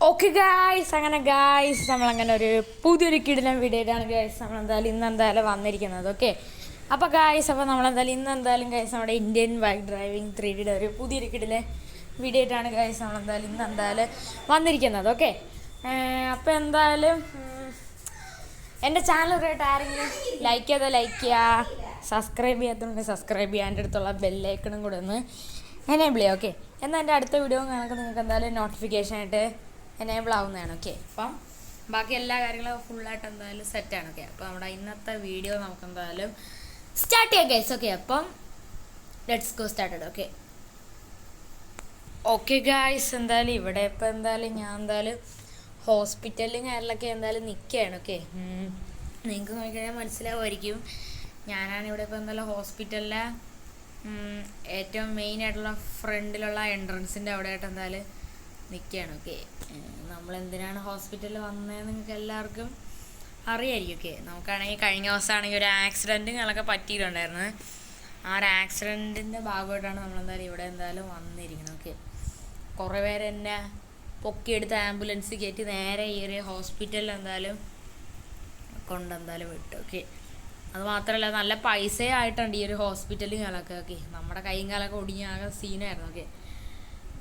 Okay guys, അങ്ങനെ guys നമ്മളങ്ങനെ ഒരു പുതിയൊരു കിടിലൻ വീഡിയോയിലാണ് ഗായ്സ് നമ്മളെന്തായാലും ഇന്നെന്തായാലും വന്നിരിക്കുന്നത്. ഓക്കെ, അപ്പോൾ ഗായ്സ്, അപ്പോൾ നമ്മളെന്തായാലും ഇന്നെന്തായാലും ഗായ്സ് നമ്മുടെ ഇന്ത്യൻ ബൈക്ക് ഡ്രൈവിംഗ് 3Dയുടെ ഒരു പുതിയൊരു കിടിലൻ വീഡിയോ ആയിട്ടാണ് ഗായ്സ് നമ്മളെന്തായാലും ഇന്നെന്തായാലും വന്നിരിക്കുന്നത്. ഓക്കെ, അപ്പോൾ എന്തായാലും എൻ്റെ ചാനൽ ആരെങ്കിലും ലൈക്ക് ചെയ്താൽ ലൈക്ക് ചെയ്യുക, സബ്സ്ക്രൈബ് ചെയ്യാത്തതുകൊണ്ട് സബ്സ്ക്രൈബ് ചെയ്യുക, എൻ്റെ അടുത്തുള്ള ബെല്ലൈക്കണും കൂടെ ഒന്ന് എനേബിൾ ചെയ്യുക. ഓക്കെ, എന്നാൽ എൻ്റെ അടുത്ത വീഡിയോ കണക്ക് നിങ്ങൾക്ക് എന്തായാലും നോട്ടിഫിക്കേഷൻ ആയിട്ട് എനേബിൾ ആവുന്നതാണ്. ഓക്കെ, അപ്പം ബാക്കി എല്ലാ കാര്യങ്ങളും ഫുള്ളായിട്ട് എന്തായാലും സെറ്റാണ്. ഓക്കെ, അപ്പോൾ നമ്മുടെ ഇന്നത്തെ വീഡിയോ നമുക്ക് എന്തായാലും സ്റ്റാർട്ട് ചെയ്യാം ഗൈസ്. ഓക്കെ, അപ്പം let's go started. Okay okay guys, എന്തായാലും ഇവിടെ ഇപ്പം എന്തായാലും ഞാൻ എന്തായാലും ഹോസ്പിറ്റലിലും കാര്യങ്ങളൊക്കെ എന്തായാലും നിൽക്കുകയാണ്. ഓക്കെ, നിങ്ങൾക്ക് നോക്കിക്കഴിഞ്ഞാൽ മനസ്സിലാവുമായിരിക്കും. ഞാനാണ് ഇവിടെ ഇപ്പോൾ എന്തായാലും ഹോസ്പിറ്റലിലെ ഏറ്റവും മെയിൻ ആയിട്ടുള്ള ഫ്രണ്ടിലുള്ള എൻട്രൻസിൻ്റെ അവിടെ ആയിട്ട് എന്തായാലും നിൽക്കുകയാണ്. ഓക്കെ, നമ്മളെന്തിനാണ് ഹോസ്പിറ്റലിൽ വന്നതെന്ന് നിങ്ങൾക്ക് എല്ലാവർക്കും അറിയായിരിക്കും. ഓക്കെ, നമുക്കാണെങ്കിൽ കഴിഞ്ഞ ദിവസമാണെങ്കിൽ ഒരു ആക്സിഡൻറ്റുകളൊക്കെ പറ്റിയിട്ടുണ്ടായിരുന്നു. ആ ഒരു ആക്സിഡൻറ്റിൻ്റെ ഭാഗമായിട്ടാണ് നമ്മളെന്തായാലും ഇവിടെ എന്തായാലും വന്നിരിക്കുന്നത്. ഓക്കെ, കുറേ പേര് എന്നെ പൊക്കിയെടുത്ത് ആംബുലൻസ് കയറ്റി നേരെ ഈ ഒരു ഹോസ്പിറ്റലിൽ എന്തായാലും കൊണ്ടെന്തായാലും വിട്ടു. ഓക്കെ, അത് മാത്രമല്ല നല്ല പൈസയായിട്ടുണ്ട് ഈ ഒരു ഹോസ്പിറ്റലും കാലമൊക്കെ. ഓക്കെ, നമ്മുടെ കൈയും കാലമൊക്കെ ഒടിഞ്ഞ ആകെ സീനായിരുന്നു. ഓക്കെ,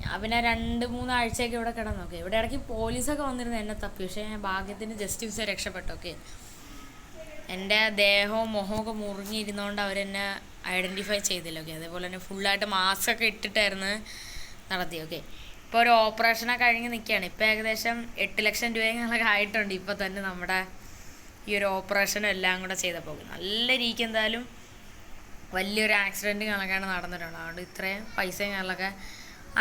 ഞാൻ പിന്നെ 2-3 ആഴ്ചയൊക്കെ ഇവിടെ കിടന്നു. ഓക്കെ, ഇവിടെ ഇടയ്ക്ക് പോലീസൊക്കെ വന്നിരുന്നു എന്നെ തപ്പി, പക്ഷേ ഞാൻ ഭാഗ്യത്തിന് ജസ്റ്റ് മിസ് രക്ഷപ്പെട്ടു. ഓക്കെ, എൻ്റെ ദേഹവും മുഖമൊക്കെ മുറിഞ്ഞിരുന്നതുകൊണ്ട് അവരെന്നെ ഐഡൻറ്റിഫൈ ചെയ്തില്ല. ഓക്കെ, അതേപോലെ തന്നെ ഫുള്ളായിട്ട് മാസ്ക് ഒക്കെ ഇട്ടിട്ടായിരുന്നു നടത്തി. ഓക്കെ, ഇപ്പോൾ ഒരു ഓപ്പറേഷനൊക്കെ കഴിഞ്ഞ് നിൽക്കുകയാണ്. ഇപ്പോൾ ഏകദേശം 8 ലക്ഷം രൂപയൊക്കെ ആയിട്ടുണ്ട് ഇപ്പോൾ തന്നെ നമ്മുടെ ഈ ഒരു ഓപ്പറേഷനും എല്ലാം കൂടെ ചെയ്തപ്പോൾ. നല്ല രീതിക്ക് എന്തായാലും വലിയൊരു ആക്സിഡൻറ്റ് കണക്കാണ് നടന്നിട്ടുണ്ട്. അതുകൊണ്ട് ഇത്രയും പൈസയും കാര്യങ്ങളൊക്കെ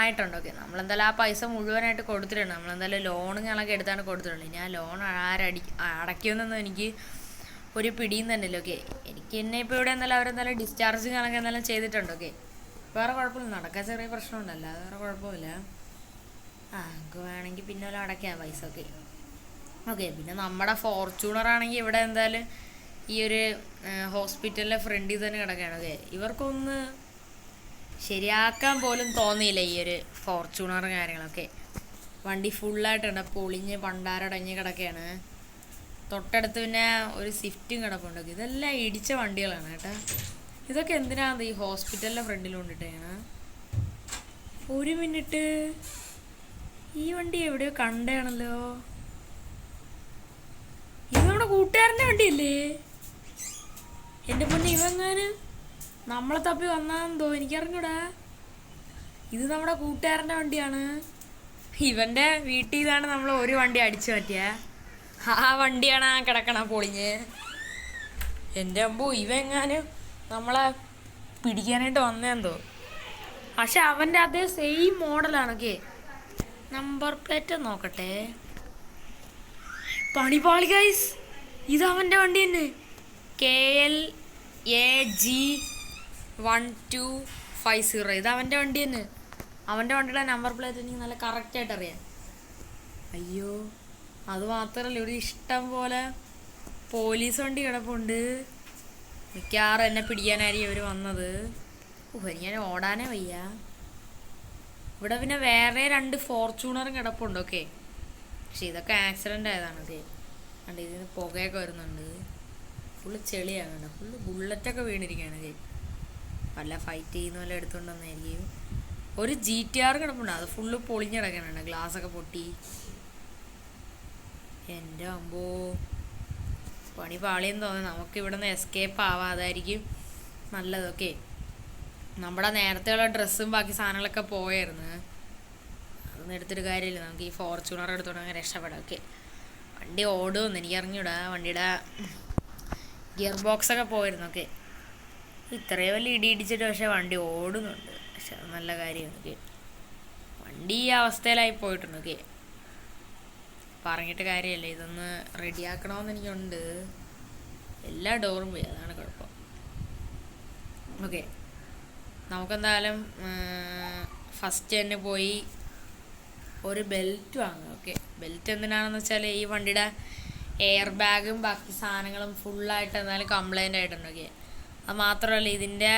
ആയിട്ടുണ്ട്. ഓക്കെ, നമ്മളെന്തായാലും ആ പൈസ മുഴുവനായിട്ട് കൊടുത്തിട്ടുണ്ട്. നമ്മളെന്തായാലും ലോണും കണക്കെ എടുത്താണ് കൊടുത്തിട്ടുണ്ട്. ഇനി ആ ലോൺ അടയ്ക്കുമെന്നൊന്നും എനിക്ക് ഒരു പിടിയും തന്നെയില്ല. ഓക്കെ, എനിക്ക് എന്നെ ഇപ്പോൾ ഇവിടെ എന്തായാലും അവരെന്തായാലും ഡിസ്ചാർജ് കണക്കെ എന്തായാലും ചെയ്തിട്ടുണ്ട്. ഓക്കെ, വേറെ കുഴപ്പമില്ല, നടക്കാൻ ചെറിയ പ്രശ്നമുണ്ടല്ലോ, അത് വേറെ കുഴപ്പമില്ല. നമുക്ക് വേണമെങ്കിൽ പിന്നെ വല്ല അടയ്ക്കാം പൈസ. ഓക്കെ ഓക്കെ, പിന്നെ നമ്മുടെ ഫോർച്യൂണറാണെങ്കിൽ ഇവിടെ എന്തായാലും ഈ ഒരു ഹോസ്പിറ്റലിലെ ഫ്രണ്ടിൽ തന്നെ കിടക്കുകയാണ്. ഓക്കെ, ഇവർക്കൊന്ന് ശരിയാക്കാൻ പോലും തോന്നിയില്ല ഈ ഒരു ഫോർച്യൂണറും കാര്യങ്ങളൊക്കെ. വണ്ടി ഫുള്ളായിട്ടുണ്ട്, പൊളിഞ്ഞ് പണ്ടാരടഞ്ഞ് കിടക്കുകയാണ്. തൊട്ടടുത്ത് പിന്നെ ഒരു സ്വിഫ്റ്റും കിടപ്പുണ്ട്. ഇതെല്ലാം ഇടിച്ച വണ്ടികളാണ് കേട്ടോ. ഇതൊക്കെ എന്തിനാണ് ഈ ഹോസ്പിറ്റലിൻ്റെ ഫ്രണ്ടിൽ കൊണ്ടിട്ടാണ്? ഒരു മിനിറ്റ്, ഈ വണ്ടി എവിടെയോ കണ്ടാണല്ലോ. ഇത് നമ്മുടെ കൂട്ടുകാരൻ്റെ വണ്ടിയല്ലേ? എൻ്റെ പൊന്നെ, ഇവങ്ങാനും നമ്മളെ തപ്പി വന്നാന്തോ, എനിക്കറിഞ്ഞൂടാ. ഇത് നമ്മുടെ കൂട്ടുകാരൻ്റെ വണ്ടിയാണ്. ഇവൻ്റെ വീട്ടിൽ നിന്നാണ് നമ്മൾ ഒരു വണ്ടി അടിച്ചു മാറ്റിയ. ആ വണ്ടിയാണ് ആ കിടക്കണ പൊളിഞ്ഞ്. എൻ്റെ അമ്പോ, ഇവങ്ങാനും നമ്മളെ പിടിക്കാനായിട്ട് വന്നേന്തോ. പക്ഷെ അവൻ്റെ അതേ സെയിം മോഡലാണൊക്കെ. നമ്പർ പ്ലേറ്റ് നോക്കട്ടെ. പണിപാളി ഗൈസ്, ഇത് അവൻ്റെ വണ്ടി തന്നെ. KLAG1250. ഇത് അവൻ്റെ വണ്ടി തന്നെ. അവൻ്റെ വണ്ടിയുടെ നമ്പർ പ്ലേറ്റ് എനിക്ക് നല്ല കറക്റ്റായിട്ട് അറിയാം. അയ്യോ, അത് മാത്രമല്ല, ഇവിടെ ഇഷ്ടം പോലെ പോലീസ് വണ്ടി കിടപ്പുണ്ട്. മിക്കവാറും എന്നെ പിടിക്കാനായിരിക്കും ഇവർ വന്നത്. ഞാൻ ഓടാനേ വയ്യ. ഇവിടെ പിന്നെ വേറെ 2 ഫോർച്യൂണറും കിടപ്പുണ്ട്. ഓക്കെ, പക്ഷെ ഇതൊക്കെ ആക്സിഡൻ്റ് ആയതാണ്. ഓക്കെ, കണ്ട് ഇതിന് പുകയൊക്കെ വരുന്നുണ്ട്. ഫുള്ള് ചെളിയാണ്, ഫുള്ള് ബുള്ളറ്റൊക്കെ വീണിരിക്കുകയാണ്. വല്ല ഫൈറ്റ് ചെയ്യുന്ന പോലെ എടുത്തുകൊണ്ട് വന്നായിരിക്കും. ഒരു GTR കിടപ്പുണ്ട്, അത് ഫുള്ള് പൊളിഞ്ഞ് കിടക്കാനുണ്ട്, ഗ്ലാസ്സൊക്കെ പൊട്ടി. എൻ്റെ അമ്പോ, പണി പാളിയെന്ന് തോന്നുന്നു. നമുക്ക് ഇവിടെ നിന്ന് എസ്കേപ്പ് ആവാതായിരിക്കും നല്ലതൊക്കെ. നമ്മുടെ നേരത്തെയുള്ള ഡ്രസ്സും ബാക്കി സാധനങ്ങളൊക്കെ പോയായിരുന്നു. അതൊന്നും എടുത്തിട്ട് കാര്യമില്ല, നമുക്ക് ഈ ഫോർച്യൂണർ എടുത്തോണ്ട് അങ്ങനെ രക്ഷപ്പെടാം. ഓക്കെ, വണ്ടി ഓടുമെന്ന് എനിക്കറിഞ്ഞൂടാ. വണ്ടിയുടെ ഗിയർ ബോക്സൊക്കെ പോയിരുന്നു. ഓക്കെ, ഇത്രയും വലിയ ഇടിച്ചിട്ട് പക്ഷേ വണ്ടി ഓടുന്നുണ്ട്. പക്ഷെ അത് നല്ല കാര്യമാണ്. ഓക്കെ, വണ്ടി ഈ അവസ്ഥയിലായി പോയിട്ടുണ്ട്. ഓക്കെ, പറഞ്ഞിട്ട് കാര്യമല്ല, ഇതൊന്ന് റെഡിയാക്കണമെന്ന് എനിക്കുണ്ട്. എല്ലാ ഡോറും പോയി, അതാണ് കുഴപ്പം. ഓക്കെ, നമുക്കെന്തായാലും ഫസ്റ്റ് തന്നെ പോയി ഒരു ബെൽറ്റ് വാങ്ങുക. ഓക്കെ, ബെൽറ്റ് എന്തിനാണെന്ന് വെച്ചാൽ ഈ വണ്ടിയുടെ എയർ ബാഗും ബാക്കി സാധനങ്ങളും ഫുള്ളായിട്ട് എന്തായാലും കംപ്ലൈൻ്റ് ആയിട്ടുണ്ട്. ഓക്കെ, അത് മാത്രമല്ല ഇതിൻ്റെ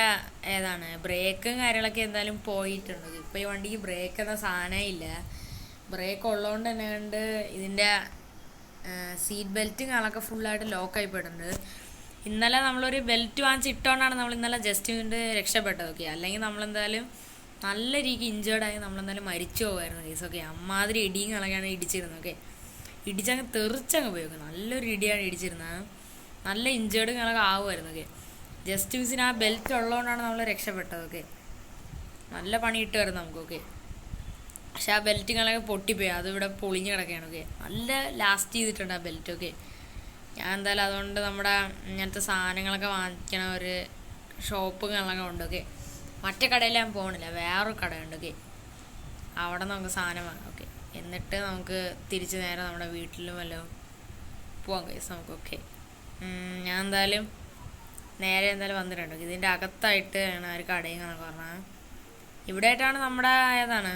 ബ്രേക്കും കാര്യങ്ങളൊക്കെ എന്തായാലും പോയിട്ടുണ്ട്. ഇപ്പോൾ ഈ വണ്ടിക്ക് ബ്രേക്ക് എന്ന സാധനമേ ഇല്ല. ബ്രേക്ക് ഉള്ളതുകൊണ്ട് തന്നെ കണ്ട് ഇതിൻ്റെ സീറ്റ് ബെൽറ്റും കാണൊക്കെ ഫുള്ളായിട്ട് ലോക്കായി പോയിട്ടുണ്ട്. ഇന്നലെ നമ്മളൊരു ബെൽറ്റ് വാങ്ങിച്ചിട്ടുകൊണ്ടാണ് നമ്മൾ ഇന്നലെ ജസ്റ്റ് ഇതിൻ്റെ രക്ഷപ്പെട്ടത്. ഓക്കെ, അല്ലെങ്കിൽ നമ്മളെന്തായാലും നല്ല രീതിക്ക് ഇഞ്ചേർഡായി നമ്മളെന്തായാലും മരിച്ചു പോകുമായിരുന്നു കേസ്. ഓക്കെ, അമ്മാതിരി ഇടിയും കളയാണ് ഇടിച്ചിരുന്നത്. ഓക്കെ, ഇടിച്ചങ്ങ് തെറിച്ചങ്ങ് പോയി. ഓക്കെ, നല്ലൊരു ഇടിയാണ് ഇടിച്ചിരുന്നത്. നല്ല ഇഞ്ചേർഡ് കണക്ക് ആവുമായിരുന്നു. ഓക്കെ, ജസ്റ്റ് മിസ്സിന് ആ ബെൽറ്റ് ഉള്ളതുകൊണ്ടാണ് നമ്മൾ രക്ഷപ്പെട്ടത്. ഓക്കെ, നല്ല പണി ഇട്ടുമായിരുന്നു നമുക്ക്. ഓക്കെ, പക്ഷെ ആ ബെൽറ്റ് കണക്ക് പൊട്ടിപ്പോയി, അതിവിടെ പൊളിഞ്ഞ് കിടക്കുകയാണ്. ഓക്കെ, നല്ല ലാസ്റ്റ് ചെയ്തിട്ടുണ്ട് ആ ബെൽറ്റ്. ഓക്കെ, ഞാൻ എന്തായാലും അതുകൊണ്ട് നമ്മുടെ ഇങ്ങനത്തെ സാധനങ്ങളൊക്കെ വാങ്ങിക്കണ ഒരു ഷോപ്പ് കണക്കെ ഉണ്ട്. ഓക്കെ, മറ്റേ കടയിൽ ഞാൻ പോകണില്ല, വേറൊരു കടയുണ്ട്. ഓക്കെ, അവിടെ നമുക്ക് സാധനം വാങ്ങാം. ഓക്കെ, എന്നിട്ട് നമുക്ക് തിരിച്ച് നേരെ നമ്മുടെ വീട്ടിലും വല്ലതും പോവാം കേസ് നമുക്ക്. ഓക്കെ, ഞാൻ എന്തായാലും നേരെ എന്തായാലും വന്നിട്ടുണ്ട്. ഇതിൻ്റെ അകത്തായിട്ട് ആണ് ഒരു കടയും കണക്ക് പറഞ്ഞാൽ. ഇവിടെ ആയിട്ടാണ് നമ്മുടെ ഏതാണ്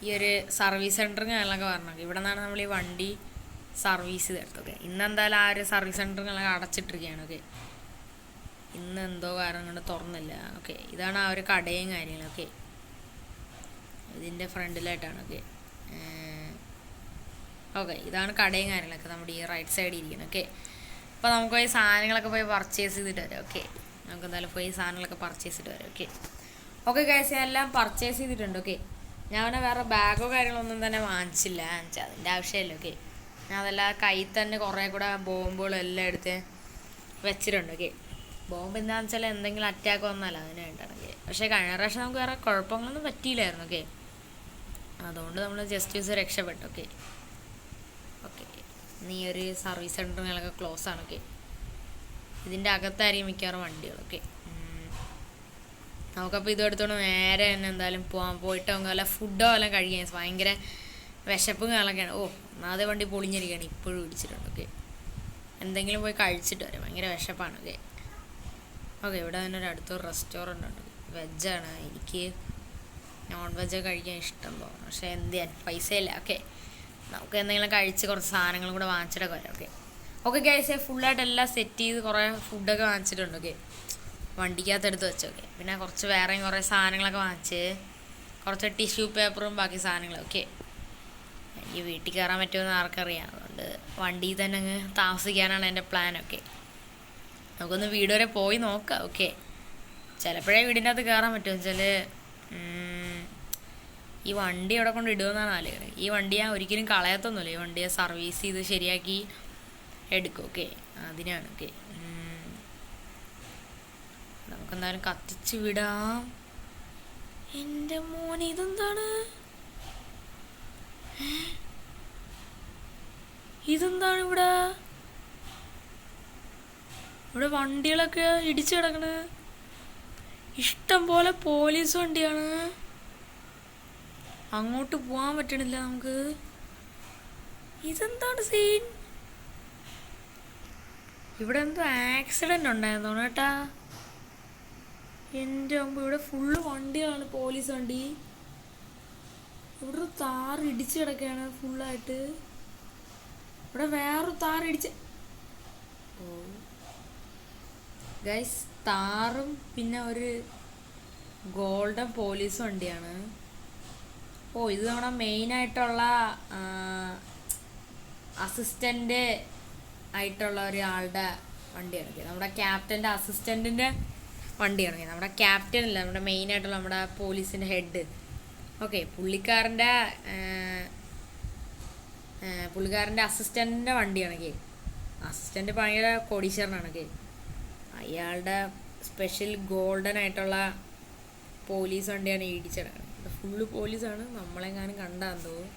ഈ ഒരു സർവീസ് സെൻറ്ററും കാര്യങ്ങളൊക്കെ പറഞ്ഞത്. ഇവിടെ നിന്നാണ് നമ്മൾ ഈ വണ്ടി സർവീസ് ചെയ്തെടുത്തത്. ഓക്കെ, ഇന്നെന്തായാലും ആ ഒരു സർവീസ് സെൻറ്ററുകളൊക്കെ അടച്ചിട്ടിരിക്കുകയാണ്. ഓക്കെ, ഇന്ന് എന്തോ കാരണം കൊണ്ട് തുറന്നില്ല. ഓക്കെ, ഇതാണ് ആ ഒരു കടയും കാര്യങ്ങളൊക്കെ ഇതിൻ്റെ ഫ്രണ്ടിലായിട്ടാണ്. ഓക്കെ ഓക്കെ, ഇതാണ് കടയും കാര്യങ്ങളൊക്കെ നമ്മുടെ ഈ റൈറ്റ് സൈഡിൽ ഇരിക്കുന്നത്. ഓക്കെ, അപ്പോൾ നമുക്ക് പോയി സാധനങ്ങളൊക്കെ പോയി പർച്ചേസ് ചെയ്തിട്ട് വരാം. ഓക്കെ, നമുക്ക് എന്തായാലും പോയി സാധനങ്ങളൊക്കെ പർച്ചേസ് ചെയ്തിട്ട് വരാം. ഓക്കെ ഓക്കെ ഗൈസ്, ഞാൻ എല്ലാം പർച്ചേസ് ചെയ്തിട്ടുണ്ട്. ഓക്കെ, ഞാൻ പിന്നെ വേറെ ബാഗോ കാര്യങ്ങളൊന്നും തന്നെ വാങ്ങിച്ചില്ല, അതിൻ്റെ ആവശ്യമില്ല. ഓക്കെ, ഞാൻ അതെല്ലാം കയ്യിൽ തന്നെ കുറേ കൂടെ ബോംബുകളും എല്ലാം എടുത്ത് വെച്ചിട്ടുണ്ട്. ഓക്കെ, ബോംബ് എന്താണെന്ന് വെച്ചാൽ എന്തെങ്കിലും അറ്റാക്ക് വന്നല്ല അതിന് വേണ്ടിയാണ്. ഓക്കെ, പക്ഷേ കഴിഞ്ഞ പ്രാവശ്യം നമുക്ക് വേറെ കുഴപ്പങ്ങളൊന്നും പറ്റിയില്ലായിരുന്നു. ഓക്കെ, അതുകൊണ്ട് നമ്മൾ ജസ്റ്റ് രക്ഷപ്പെട്ടു. ഓക്കെ ഓക്കെ, നീ ഒരു സർവീസ് സെൻറ്ററുകളൊക്കെ ക്ലോസ് ആണ്. ഓക്കെ, ഇതിൻ്റെ അകത്തായിരിക്കും മിക്കവാറും വണ്ടികളൊക്കെ. നമുക്കപ്പോൾ ഇത് എടുത്തോണ്ട് നേരെ തന്നെ എന്തായാലും പോയിട്ട് നമുക്ക് വല്ല ഫുഡോ എല്ലാം കഴിക്കാൻ ഭയങ്കര വിശപ്പും കാര്യങ്ങളൊക്കെയാണ്. ഒന്നാമത് വണ്ടി പൊളിഞ്ഞിരിക്കുകയാണ്, ഇപ്പോഴും ഇടിച്ചിട്ടുണ്ട്. ഓക്കെ, എന്തെങ്കിലും പോയി കഴിച്ചിട്ട് വരാം, ഭയങ്കര വിശപ്പാണ്. ഓക്കെ ഓക്കെ, ഇവിടെ തന്നെ ഒരു അടുത്തൊരു റെസ്റ്റോറൻ്റ് ഉണ്ട്, വെജാണ്. എനിക്ക് നോൺ വെജ് കഴിക്കാൻ ഇഷ്ടം തോന്നുന്നു, പക്ഷേ എന്ത് ചെയ്യാൻ പൈസയില്ല. ഓക്കെ, നമുക്ക് എന്തെങ്കിലും കഴിച്ച് കുറച്ച് സാധനങ്ങളും കൂടെ വാങ്ങിച്ചിട്ടൊക്കെ വരാം. ഓക്കെ ഓക്കെ ഗൈസ്, ഫുള്ളായിട്ട് എല്ലാം സെറ്റ് ചെയ്ത് കുറേ ഫുഡൊക്കെ വാങ്ങിച്ചിട്ടുണ്ട്. ഓക്കെ, വണ്ടിക്കകത്ത് എടുത്ത് വെച്ചു. ഓക്കെ, പിന്നെ കുറച്ച് വേറെയും കുറേ സാധനങ്ങളൊക്കെ വാങ്ങിച്ച് കുറച്ച് ടിഷ്യൂ പേപ്പറും ബാക്കി സാധനങ്ങളും. ഓക്കെ, ഈ വീട്ടിൽ കയറാൻ പറ്റുമെന്ന് ആർക്കറിയാം, അതുകൊണ്ട് വണ്ടിയിൽ തന്നെ അങ്ങ് താമസിക്കാനാണ് എൻ്റെ പ്ലാൻ. ഓക്കെ, നമുക്കൊന്ന് വീട് വരെ പോയി നോക്കാം. ഓക്കെ, ചിലപ്പോഴേ വീടിൻ്റെ അകത്ത് കയറാൻ പറ്റും വെച്ചാൽ ഈ വണ്ടി അവിടെ കൊണ്ട് ഇടുമെന്നാണ് ആലോചിക്കുന്നത്. ഈ വണ്ടി ഞാൻ ഒരിക്കലും കളയത്തൊന്നുമില്ല, ഈ വണ്ടിയെ സർവീസ് ചെയ്ത് ശരിയാക്കി എടുക്കും. ഓക്കെ, അതിനാണ്. ഓക്കെ, നമുക്കെന്തായാലും കത്തിച്ച് വിടാം. എൻ്റെ മോനെ, ഇതെന്താണ് ഇവിടെ ഇവിടെ വണ്ടികളൊക്കെ ഇടിച്ചു കിടക്കണ്, ഇഷ്ടം പോലെ പോലീസ് വണ്ടിയാണ്. അങ്ങോട്ട് പോകാൻ പറ്റണില്ല നമുക്ക്. ഇതെന്താണ് സീൻ? ഇവിടെ എന്തോ ആക്സിഡന്റ് ഉണ്ടായിരുന്നു കേട്ടാ. എൻ്റെ മുമ്പ് ഇവിടെ ഫുള്ള് വണ്ടിയാണ്, പോലീസ് വണ്ടി. ഇവിടെ ഒരു താർ ഇടിച്ച് കിടക്കുകയാണ് ഫുള്ളായിട്ട്. ഇവിടെ വേറൊരു താർ ഇടിച്ച് ഗൈസ്, താറും പിന്നെ ഒരു ഗോൾഡൻ പോലീസ് വണ്ടിയാണ്. ഇത് നമ്മുടെ മെയിനായിട്ടുള്ള അസിസ്റ്റൻ്റ് ആയിട്ടുള്ള ഒരാളുടെ വണ്ടിയാണ്. നമ്മുടെ ക്യാപ്റ്റൻ്റെ അസിസ്റ്റൻറ്റിൻ്റെ വണ്ടിയാണ്. നമ്മുടെ ക്യാപ്റ്റൻ അല്ല, നമ്മുടെ മെയിനായിട്ടുള്ള നമ്മുടെ പോലീസിൻ്റെ ഹെഡ്. ഓക്കെ, പുള്ളിക്കാരൻ്റെ അസിസ്റ്റൻറ്റിൻ്റെ വണ്ടിയാണെങ്കിൽ അസിസ്റ്റൻ്റ് ഭയങ്കര കോടീശ്വരനാണെങ്കിൽ അയാളുടെ സ്പെഷ്യൽ ഗോൾഡൻ ആയിട്ടുള്ള പോലീസ് വണ്ടിയാണ് ഇടിച്ചിടക്കുന്നത്. ഫുള്ള് പോലീസാണ്, നമ്മളെങ്ങാനും കണ്ടാന്ന് തോന്നുന്നു.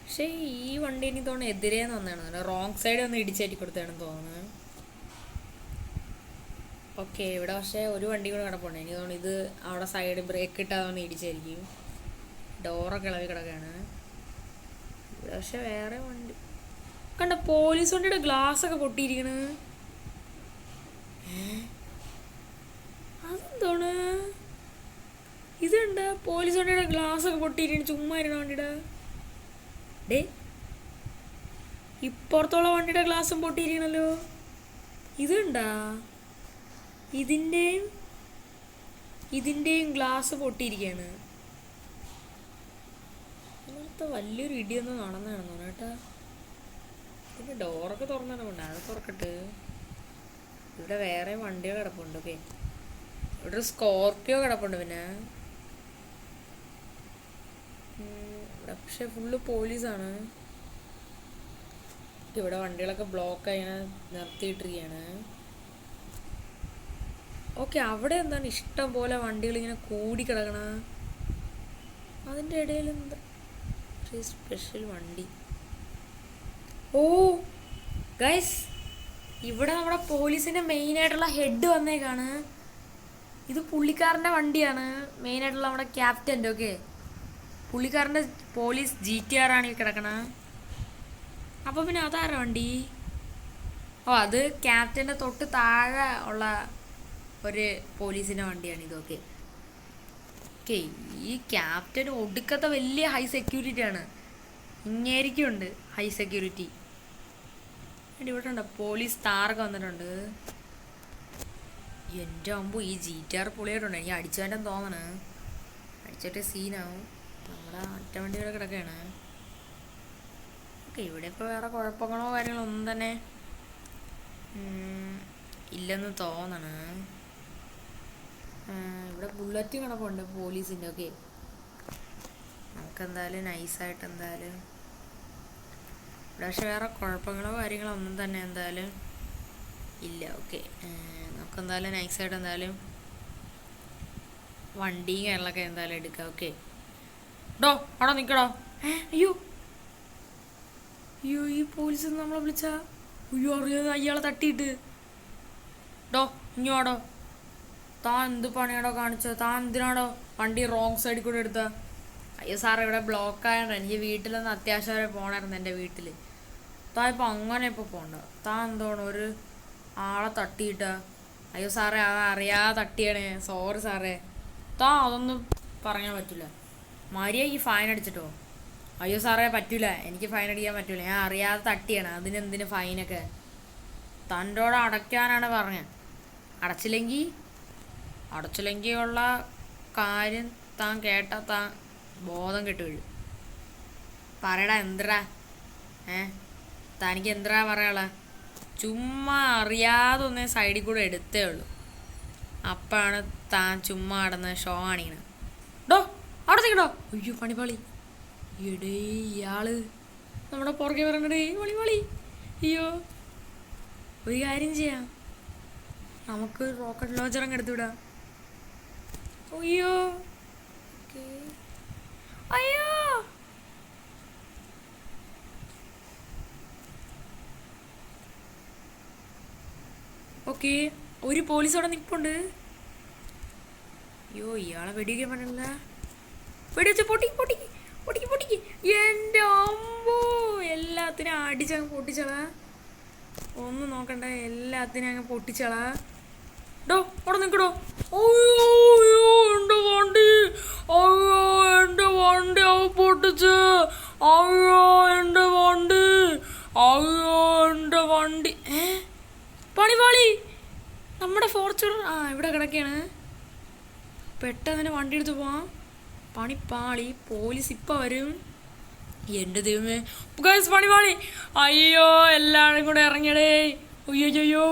പക്ഷേ ഈ വണ്ടി എനിക്ക് തോന്നുന്നു എതിരേന്ന് വന്നതാണ്, റോങ് സൈഡ് ഒന്ന് ഇടിച്ചേറ്റി കൊടുത്താണെന്ന് തോന്നുന്നത്. ഓക്കെ, ഇവിടെ പക്ഷേ ഒരു വണ്ടി കൂടെ കിടപ്പുണ്ട്. എനിക്ക് തോന്നുന്നു ഇത് അവിടെ സൈഡ് ബ്രേക്ക് ഇട്ടാതെ ഇടിച്ചായിരിക്കും. ഡോറൊക്കെ ഇളവി കിടക്കുകയാണ്. ഇവിടെ പക്ഷെ വേറെ വണ്ടി കണ്ട, പോലീസ് വണ്ടിയുടെ ഗ്ലാസ് ഒക്കെ പൊട്ടിയിരിക്കണ്. അതെന്താണ് ഇതുണ്ട്? പോലീസ് വണ്ടിയുടെ ഗ്ലാസ് ഒക്കെ പൊട്ടിയിരിക്കണ, ചുമ്മാ ഇരുന്ന വണ്ടിയുടെ ഇപ്പുറത്തുള്ള വണ്ടിയുടെ ഗ്ലാസും പൊട്ടിയിരിക്കണല്ലോ. ഇതുണ്ടാ? ഇതിൻ്റെയും ഗ്ലാസ് പൊട്ടിയിരിക്കുകയാണ്. ഇന്നത്തെ വലിയൊരു ഇടിയൊന്നും നടന്നു കേട്ടാ. പിന്നെ ഡോറൊക്കെ തുറന്നിടമുണ്ട്, അത് തുറക്കട്ട്. ഇവിടെ വേറെ വണ്ടികൾ കിടപ്പുണ്ട്. ഓക്കെ, ഇവിടെ ഒരു സ്കോർപ്പിയോ കിടപ്പുണ്ട്. പിന്നെ ഇവിടെ പക്ഷെ ഫുള്ള് പോലീസാണ്. ഇവിടെ വണ്ടികളൊക്കെ ബ്ലോക്കായി ഇങ്ങനെ നിർത്തിയിട്ടിരിക്കുകയാണ്. ഓക്കെ, അവിടെ എന്താണ് ഇഷ്ടം പോലെ വണ്ടികൾ ഇങ്ങനെ കൂടി കിടക്കണ. അതിൻ്റെ ഇടയിൽ എന്താ സ്പെഷ്യൽ വണ്ടി. ഓ ഗൈസ്, ഇവിടെ നമ്മുടെ പോലീസിൻ്റെ മെയിനായിട്ടുള്ള ഹെഡ് വന്നേക്കാണ്. ഇത് പുള്ളിക്കാരൻ്റെ വണ്ടിയാണ്, മെയിനായിട്ടുള്ള നമ്മുടെ ക്യാപ്റ്റൻ്റെ. ഓക്കെ, പുള്ളിക്കാരൻ്റെ പോലീസ് GTR ആണ് ഈ കിടക്കണത്. അപ്പോൾ പിന്നെ അതാരാ വണ്ടി? ഓ, അത് ക്യാപ്റ്റൻ്റെ തൊട്ട് താഴെ ഉള്ള ഒരു പോലീസിൻ്റെ വണ്ടിയാണ് ഇതൊക്കെ. ഓക്കെ, ഈ ക്യാപ്റ്റൻ ഒടുക്കത്തെ വലിയ ഹൈ സെക്യൂരിറ്റി ആണ്. ഇങ്ങേരിക്കുണ്ട് ഹൈ സെക്യൂരിറ്റി. ഇവിടെ ഉണ്ട് പോലീസ് താറൊക്കെ വന്നിട്ടുണ്ട്. എൻ്റെ അമ്പോ, ഈ GTR പൊളിയായിട്ടുണ്ട്. എനിക്ക് അടിച്ചവൻ്റെ തോന്നണ്, അടിച്ചിട്ട് സീനാവും. നമ്മുടെ ഒറ്റ വണ്ടികൾ കിടക്കുകയാണ്. ഓക്കെ, ഇവിടെ ഇപ്പോൾ വേറെ കുഴപ്പങ്ങളോ കാര്യങ്ങളോ ഒന്നും തന്നെ ഇല്ലെന്ന് തോന്നണ്. ഇവിടെ ബുള്ളറ്റ് കിടപ്പുണ്ട് പോലീസിൻ്റെ. ഓക്കെ, നമുക്കെന്തായാലും നൈസായിട്ട് എന്തായാലും ഇവിടെ പക്ഷെ വേറെ കുഴപ്പങ്ങളോ കാര്യങ്ങളോ ഒന്നും തന്നെ എന്തായാലും ഇല്ല. ഓക്കെ, നമുക്കെന്തായാലും നൈസായിട്ട് എന്തായാലും വണ്ടിയും കാര്യങ്ങളൊക്കെ എന്തായാലും എടുക്കാം. ഓക്കെ ഡോ, അവിടെ നിൽക്കടോ. അയ്യോ അയ്യോ, ഈ പോലീസ് നമ്മളെ വിളിച്ചാ? അയ്യോ, അറിയാതെ അയാളെ തട്ടിയിട്ട്. ഡോ ഇങ്ങോടോ, താൻ എന്ത് പണിയാടോ കാണിച്ചത്? താൻ എന്തിനാടോ വണ്ടി റോങ് സൈഡിൽ കൂടെ എടുത്ത? അയ്യോ സാറേ, ഇവിടെ ബ്ലോക്ക് ആയതുകൊണ്ട് എനിക്ക് വീട്ടിലൊന്ന് അത്യാവശ്യം വരെ പോകണമായിരുന്നു. എൻ്റെ വീട്ടിൽ താൻ ഇപ്പം അങ്ങനെ ഇപ്പോൾ പോകണ്ട. താൻ എന്തോണം ഒരു ആളെ തട്ടിയിട്ട? അയ്യോ സാറേ, അത് അറിയാതെ തട്ടിയാണേ, സോറി സാറേ. താൻ അതൊന്നും പറയാൻ പറ്റില്ല. മര്യാദയ്ക്ക് ഫൈൻ അടിച്ചിട്ടോ? അയ്യോ സാറേ പറ്റൂല, എനിക്ക് ഫൈൻ അടിക്കാൻ പറ്റൂല, ഞാൻ അറിയാതെ തട്ടിയാണ്. അതിനെന്തിന് ഫൈനൊക്കെ? തൻ്റോടെ അടയ്ക്കാനാണ് പറഞ്ഞത്. അടച്ചില്ലെങ്കിൽ ഉള്ള കാര്യം താൻ കേട്ടാൽ താൻ ബോധം കെട്ടു വീഴും. പറയടാ, എന്തരാ? തനിക്ക് എന്തരാ പറയാള? ചുമ്മാ അറിയാതെ ഒന്നേ സൈഡിൽ കൂടെ എടുത്തേ ഉള്ളൂ, അപ്പാണ് താൻ ചുമ്മാ കിടന്ന് ഷോ കാണിക്കണത്. ഡോ അവിടെ നിൽക്കണോ? അയ്യോ പണിപാളി. എടേ, ഇയാള് നമ്മുടെ പുറകെ പറയണടേ, പണിപാളി. അയ്യോ, ഒരു കാര്യം ചെയ്യാം, നമുക്ക് റോക്കറ്റ് ലോഞ്ചർ അങ്ങ് എടുത്തുവിടാം. അയ്യോ അയ്യോ, ഓക്കെ, ഒരു പോലീസ് അവിടെ നിൽപ്പുണ്ട്. അയ്യോ, ഇയാളെ വെടിവെക്കാൻ പറ്റില്ല. വെടിവെച്ച് പൊട്ടിക്ക്. എൻ്റെ അമ്പോ, എല്ലാത്തിനും അടിച്ചങ്ങ് പൊട്ടിച്ചളാ. ഒന്നും നോക്കണ്ട, എല്ലാത്തിനും അങ്ങ് പൊട്ടിച്ചളാ. ഡോ അവിടെ നിൽക്കടോ. അയ്യോ എൻ്റെ വണ്ടി, അയ്യോ എൻ്റെ വണ്ടി അവ പൊട്ടിച്ച്. അയ്യോ എൻ്റെ വണ്ടി, അയ്യോ എൻ്റെ വണ്ടി. പണിപാളി, നമ്മുടെ ഫോർച്യൂണർ ഇവിടെ കിടക്കുകയാണ്. പെട്ടെന്ന് വണ്ടി എടുത്ത് പോവാം. പണിപ്പാളി, പോലീസ് ഇപ്പം വരും. എൻ്റെ ദൈവമേ, പണിപാളി. അയ്യോ, എല്ലാവരും കൂടെ ഇറങ്ങിയടേ. അയ്യോ,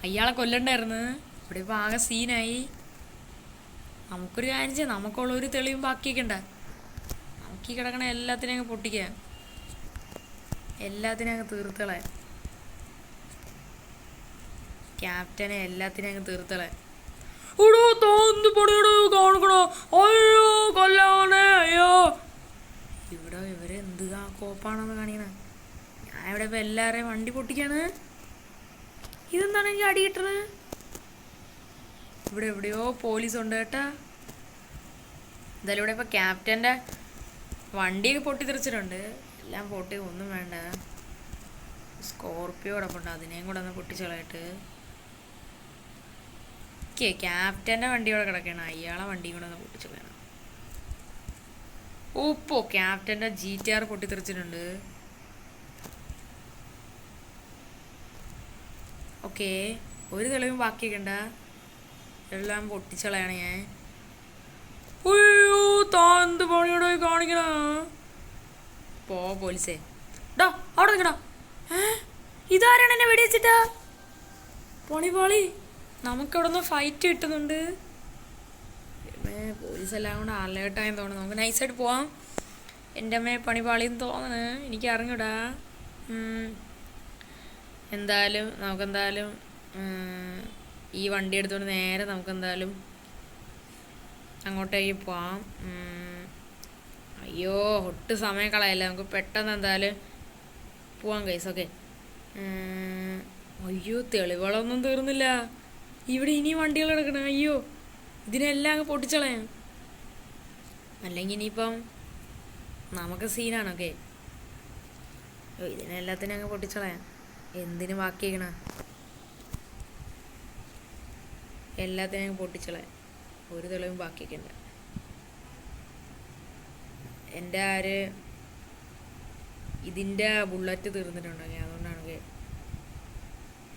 അയാളെ കൊല്ലണ്ടായിരുന്നു. ഇവിടെ ഇപ്പം ആകെ സീനായി. നമുക്കൊരു കാര്യം ചെയ്യാം, നമുക്കുള്ളൊരു തെളിവും ബാക്കിയൊക്കെ. നമുക്ക് ഈ കിടക്കണ എല്ലാത്തിനും അങ്ങ് പൊട്ടിക്കാം, എല്ലാത്തിനും അങ്ങ് തീർത്തളെ. ക്യാപ്റ്റനെ എല്ലാത്തിനും അങ്ങ് തീർത്തളെ. കാണിക്കണോ? അയ്യോ കൊല്ലാനെ. അയ്യോ, ഇവിടെ ഇവര് എന്ത് കോപ്പാണെന്ന് കാണിക്കണ. ഞാൻ ഇവിടെ ഇപ്പം എല്ലാവരെയും വണ്ടി പൊട്ടിക്കാണ്. ഇതെന്താണ് എനിക്ക് അടി കിട്ടണത്? ഇവിടെ എവിടെയോ പോലീസ് ഉണ്ട് കേട്ടാ. എന്തായാലും ഇവിടെ ഇപ്പം ക്യാപ്റ്റൻ്റെ വണ്ടിയൊക്കെ പൊട്ടിത്തെറിച്ചിട്ടുണ്ട്. എല്ലാം പൊട്ടി, ഒന്നും വേണ്ട. സ്കോർപ്പിയോ കിടപ്പുണ്ട്, അതിനെയും കൂടെ ഒന്ന് പൊട്ടിച്ചളായിട്ട്. ക്യാപ്റ്റൻ്റെ വണ്ടി ഇവിടെ കിടക്കണം, അയാളെ വണ്ടിയും കൂടെ ഒന്ന് പൊട്ടിച്ചളയണം. ഓപ്പോ, ക്യാപ്റ്റൻ്റെ GTR പൊട്ടിത്തെറിച്ചിട്ടുണ്ട്. ഓക്കെ, ഒരു തെളിവും ബാക്കിയൊക്കെ ഉണ്ട, എല്ലാം പൊട്ടിച്ചളയാണ് ഞാൻ. അയ്യോ, താൻ എന്ത് പണിയോടെ കാണിക്കണ? പോ പോലീസേ. ഡോ അവിടെ നിൽക്കണോ? ഇതാരാണ് എന്നെ വെടിവെച്ചിട്ടാ? പൊളി നമുക്കവിടെ നിന്ന് ഫൈറ്റ് കിട്ടുന്നുണ്ട്. പോലീസെല്ലാം കൂടെ അലേർട്ടായെന്ന് തോന്നുന്നു. നമുക്ക് നൈസായിട്ട് പോവാം. എൻ്റെ അമ്മയെ പണിപാളിന്ന് തോന്നണ്, എനിക്ക് അറിഞ്ഞൂടാ. നമുക്കെന്തായാലും ഈ വണ്ടി എടുത്തുകൊണ്ട് നേരെ നമുക്കെന്തായാലും അങ്ങോട്ടേക്ക് പോവാം. അയ്യോ ഒട്ടും സമയം കളയല്ല, നമുക്ക് പെട്ടെന്ന് എന്തായാലും പോവാം ഗൈസ്. ഓക്കെ. അയ്യോ തെളിവുകളൊന്നും തീർന്നില്ല. ഇവിടെ ഇനിയും വണ്ടികൾ കിടക്കണം. അയ്യോ ഇതിനെല്ലാം അങ്ങ് പൊട്ടിച്ചളയാം, അല്ലെങ്കിൽ ഇനിയിപ്പം നമുക്ക് സീനാണ്. ഓക്കെ, ഇതിനെല്ലാത്തിനും അങ്ങ് പൊട്ടിച്ചളയാം. എന്തിനു ബാക്കിയേക്കണ എല്ലാത്തിനും അങ്ങ് പൊട്ടിച്ചളയാം, ഒരു തെളിവും ബാക്കിയേക്കണ്ട. എൻ്റെ ഇതിൻ്റെ ബുള്ളറ്റ് തീർന്നിട്ടുണ്ടെങ്കിൽ അതുകൊണ്ടാണ്.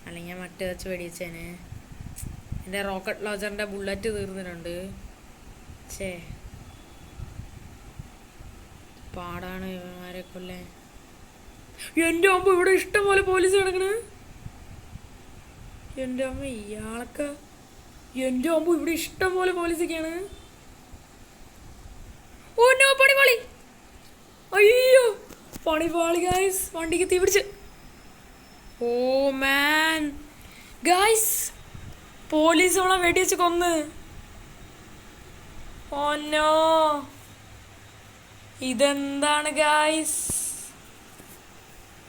അല്ലെങ്കിൽ ഞാൻ മറ്റേ വെച്ച് വെടിവെച്ചേനെ. എൻ്റെ റോക്കറ്റ് ലോഞ്ചറിൻ്റെ ബുള്ളറ്റ് തീർന്നിട്ടുണ്ട്. ഛേ പാടാണ് ഇവന്മാരെ കൊല്ലാൻ. എൻ്റെ അമ്മ ഇവിടെ ഇഷ്ടം പോലെ പോലീസ് കിടക്കണ്. എൻ്റെ അമ്മ ഇയാളൊക്കെ, എൻ്റെ അമ്മ ഇവിടെ ഇഷ്ടം പോലെ പോലീസൊക്കെയാണ്. Oh no, പണിപാളി. അയ്യോ പണിപാളി ഗൈസ്, വണ്ടിക്ക് തീ പിടിച്ച്. ഓ മാൻ ഗൈസ്, പോലീസ് അവളെ വെടിവെച്ച് കൊന്ന്. ഓ നോ, ഇതെന്താണ് ഗൈസ്?